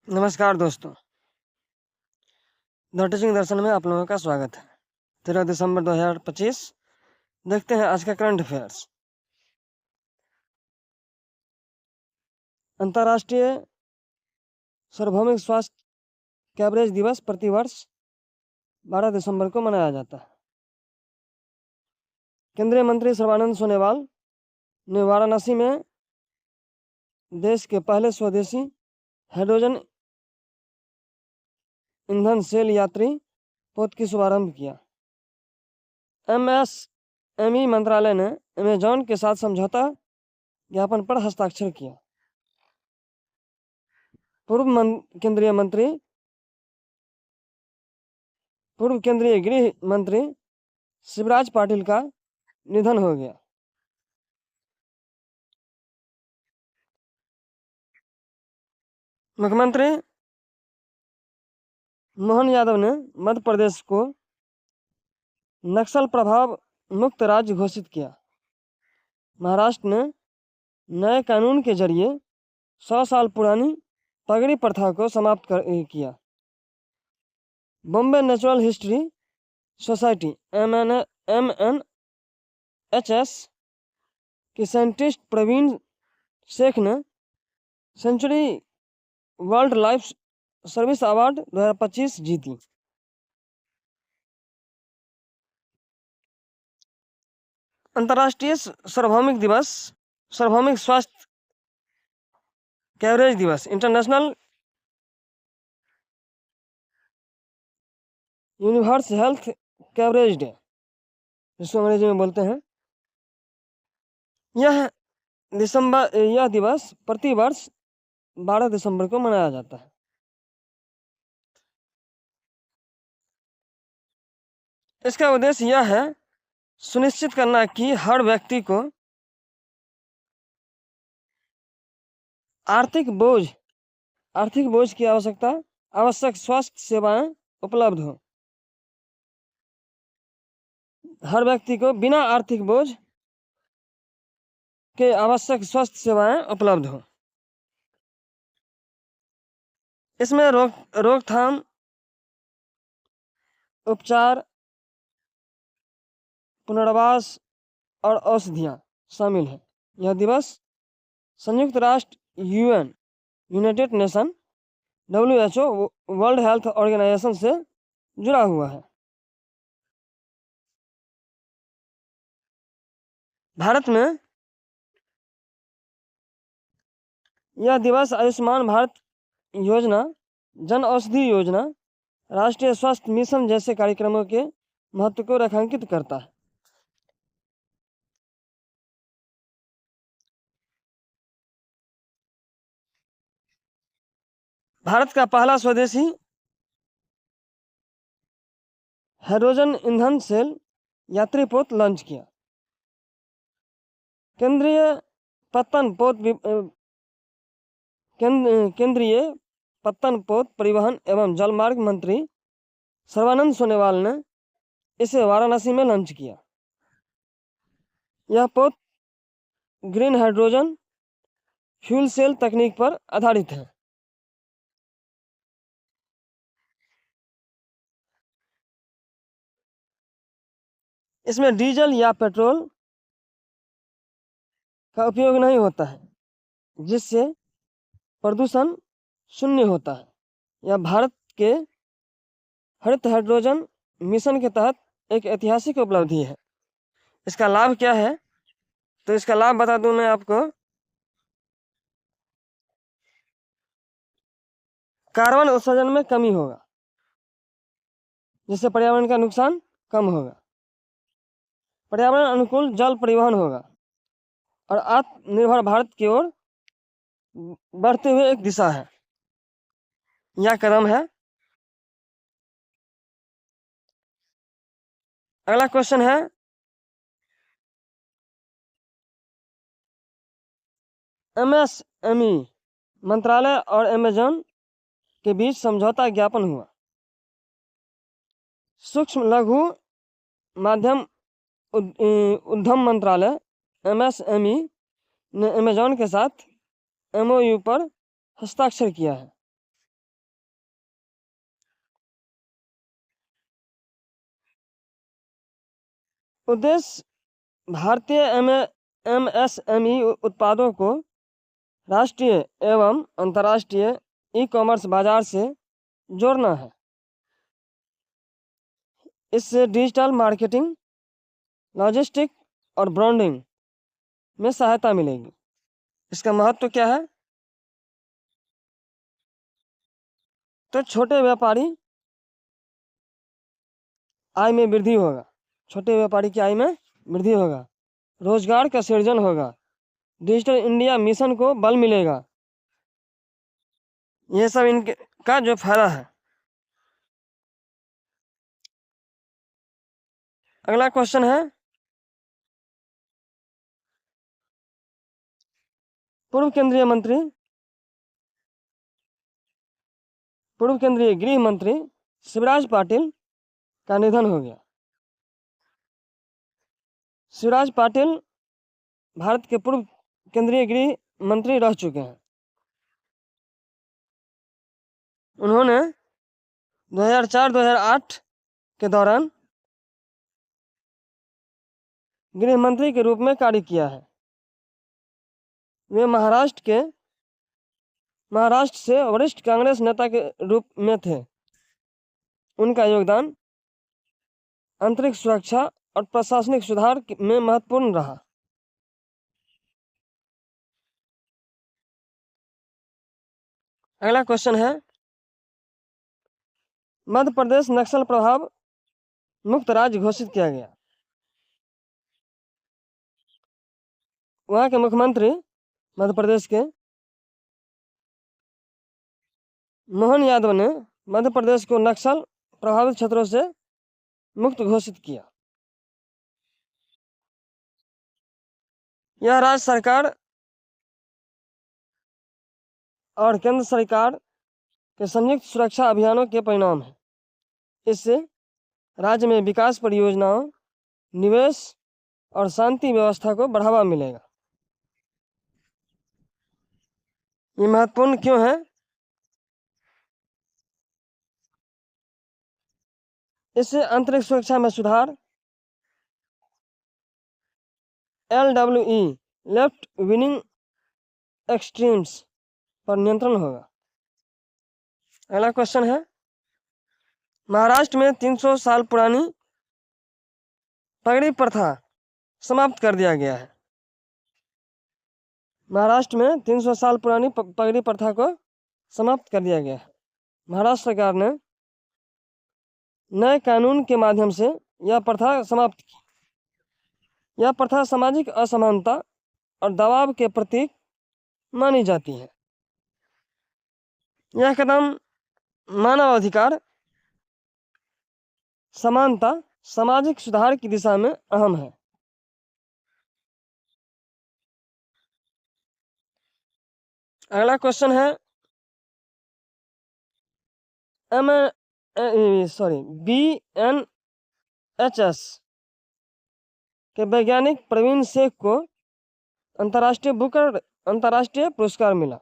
नमस्कार दोस्तों, the teaching दर्शन में आप लोगों का स्वागत है। 13 दिसंबर 2025। देखते हैं आज का करंट अफेयर्स। अंतर्राष्ट्रीय सार्वभौमिक स्वास्थ्य कवरेज दिवस प्रतिवर्ष 12 दिसंबर को मनाया जाता है। केंद्रीय मंत्री सर्बानंद सोनोवाल ने वाराणसी में देश के पहले स्वदेशी हाइड्रोजन ईंधन सेल यात्री पोत की शुभारंभ किया। एमएसएमई मंत्रालय ने अमेजॉन के साथ समझौता ज्ञापन पर हस्ताक्षर किया। पूर्व केंद्रीय गृह मंत्री शिवराज पाटिल का निधन हो गया। मुख्यमंत्री मोहन यादव ने मध्य प्रदेश को नक्सल प्रभाव मुक्त राज्य घोषित किया। महाराष्ट्र ने नए कानून के जरिए 100 साल पुरानी पगड़ी प्रथा को समाप्त किया। Bombay natural history society MNHS के साइंटिस्ट प्रवीण शेख ने century world life service award 2025 जीती। अंतर्राष्ट्रीय सार्वभौमिक स्वास्थ्य कवरेज दिवस international universe health coverage day, जिसको अंग्रेजी में बोलते हैं, यह दिवस प्रतिवर्ष 12 दिसंबर को मनाया जाता है। इसका उद्देश्य यह है सुनिश्चित करना कि हर व्यक्ति को आर्थिक बोझ की आवश्यक स्वास्थ्य सेवाएं उपलब्ध हो। हर व्यक्ति को बिना आर्थिक बोझ के आवश्यक स्वास्थ्य सेवाएं उपलब्ध हो। इसमें रोकथाम, उपचार, पुनर्वास और औषधियाँ शामिल हैं। यह दिवस संयुक्त राष्ट्र, United Nation, WHO, world health organisation से जुड़ा हुआ है। भारत में यह दिवस आयुष्मान भारत योजना, जन औषधि योजना, राष्ट्रीय स्वास्थ्य मिशन जैसे कार्यक्रमों के महत्व को रेखांकित करता है। भारत का पहला स्वदेशी हाइड्रोजन ईंधन सेल यात्री पोत लॉन्च किया। केंद्रीय पत्तन पोत परिवहन एवं जलमार्ग मंत्री सर्बानंद सोनोवाल ने इसे वाराणसी में लॉन्च किया। यह पोत ग्रीन हाइड्रोजन फ्यूल सेल तकनीक पर आधारित है। इसमें डीजल या पेट्रोल का उपयोग नहीं होता है, जिससे प्रदूषण शून्य होता है। यह भारत के हरित हाइड्रोजन मिशन के तहत एक ऐतिहासिक उपलब्धि है। इसका लाभ क्या है, तो इसका लाभ बता दूं मैं आपको। कार्बन उत्सर्जन में कमी होगा, जिससे पर्यावरण का नुकसान कम होगा। पर्यावरण अनुकूल जल परिवहन होगा और आत्मनिर्भर भारत की ओर बढ़ते हुए एक दिशा है, यह कदम है। अगला क्वेश्चन है, MSME मंत्रालय और अमेजॉन के बीच समझौता ज्ञापन हुआ। सूक्ष्म लघु मध्यम उद्यम मंत्रालय MSME ने अमेजॉन के साथ MOU पर हस्ताक्षर किया है। उद्देश्य भारतीय MSME उत्पादों को राष्ट्रीय एवं अंतर्राष्ट्रीय ई-कॉमर्स बाजार से जोड़ना है। इससे डिजिटल मार्केटिंग, लॉजिस्टिक और ब्रांडिंग में सहायता मिलेगी। इसका महत्व क्या है? तो छोटे व्यापारी आय में वृद्धि होगा, छोटे व्यापारी की आय में वृद्धि होगा, रोजगार का सृजन होगा, डिजिटल इंडिया मिशन को बल मिलेगा। ये सब इनके का जो फायदा है। अगला क्वेश्चन है, पूर्व केंद्रीय गृह मंत्री शिवराज पाटिल का निधन हो गया। शिवराज पाटिल भारत के पूर्व केंद्रीय गृह मंत्री रह चुके हैं। उन्होंने 2004-2008 के दौरान गृह मंत्री के रूप में कार्य किया है। वे महाराष्ट्र से वरिष्ठ कांग्रेस नेता के रूप में थे। उनका योगदान आंतरिक सुरक्षा और प्रशासनिक सुधार में महत्वपूर्ण रहा। अगला क्वेश्चन है, मध्य प्रदेश नक्सल प्रभाव मुक्त राज्य घोषित किया गया। वहाँ के मुख्यमंत्री मध्य प्रदेश के मोहन यादव ने मध्य प्रदेश को नक्सल प्रभावित क्षेत्रों से मुक्त घोषित किया। यह राज्य सरकार और केंद्र सरकार के संयुक्त सुरक्षा अभियानों के परिणाम है। इससे राज्य में विकास परियोजनाओं, निवेश और शांति व्यवस्था को बढ़ावा मिलेगा। ये महत्वपूर्ण क्यों है? इससे आंतरिक सुरक्षा में सुधार, LWE लेफ्ट विनिंग एक्सट्रीम्स पर नियंत्रण होगा। अगला क्वेश्चन है, महाराष्ट्र में 300 साल पुरानी पगड़ी प्रथा समाप्त कर दिया गया है। महाराष्ट्र में 300 साल पुरानी पगड़ी प्रथा को समाप्त कर दिया गया है। महाराष्ट्र सरकार ने नए कानून के माध्यम से यह प्रथा समाप्त की। यह प्रथा सामाजिक असमानता और दबाव के प्रतीक मानी जाती है। यह कदम मानव अधिकार, समानता, सामाजिक सुधार की दिशा में अहम है। अगला क्वेश्चन है, BNHS के वैज्ञानिक प्रवीण शेख को अंतर्राष्ट्रीय पुरस्कार मिला।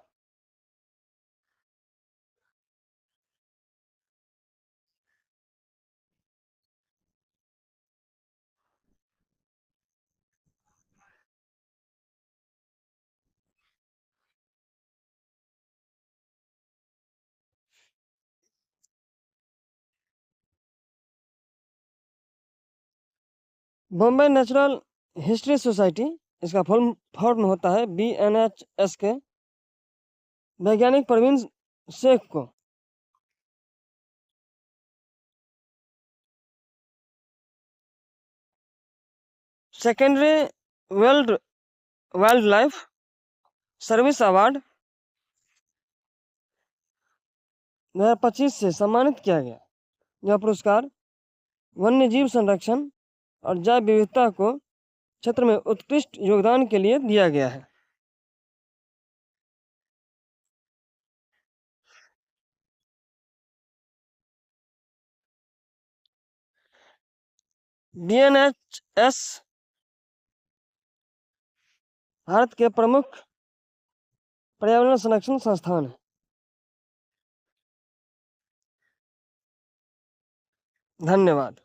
बॉम्बे नेचुरल हिस्ट्री सोसाइटी, इसका फुल फॉर्म होता है BNHS के वैज्ञानिक प्रवीण शेख को secondary wild life service award 2025 से सम्मानित किया गया। यह पुरस्कार वन्य जीव संरक्षण और जैव विविधता को क्षेत्र में उत्कृष्ट योगदान के लिए दिया गया है। BNHS भारत के प्रमुख पर्यावरण संरक्षण संस्थान है। धन्यवाद।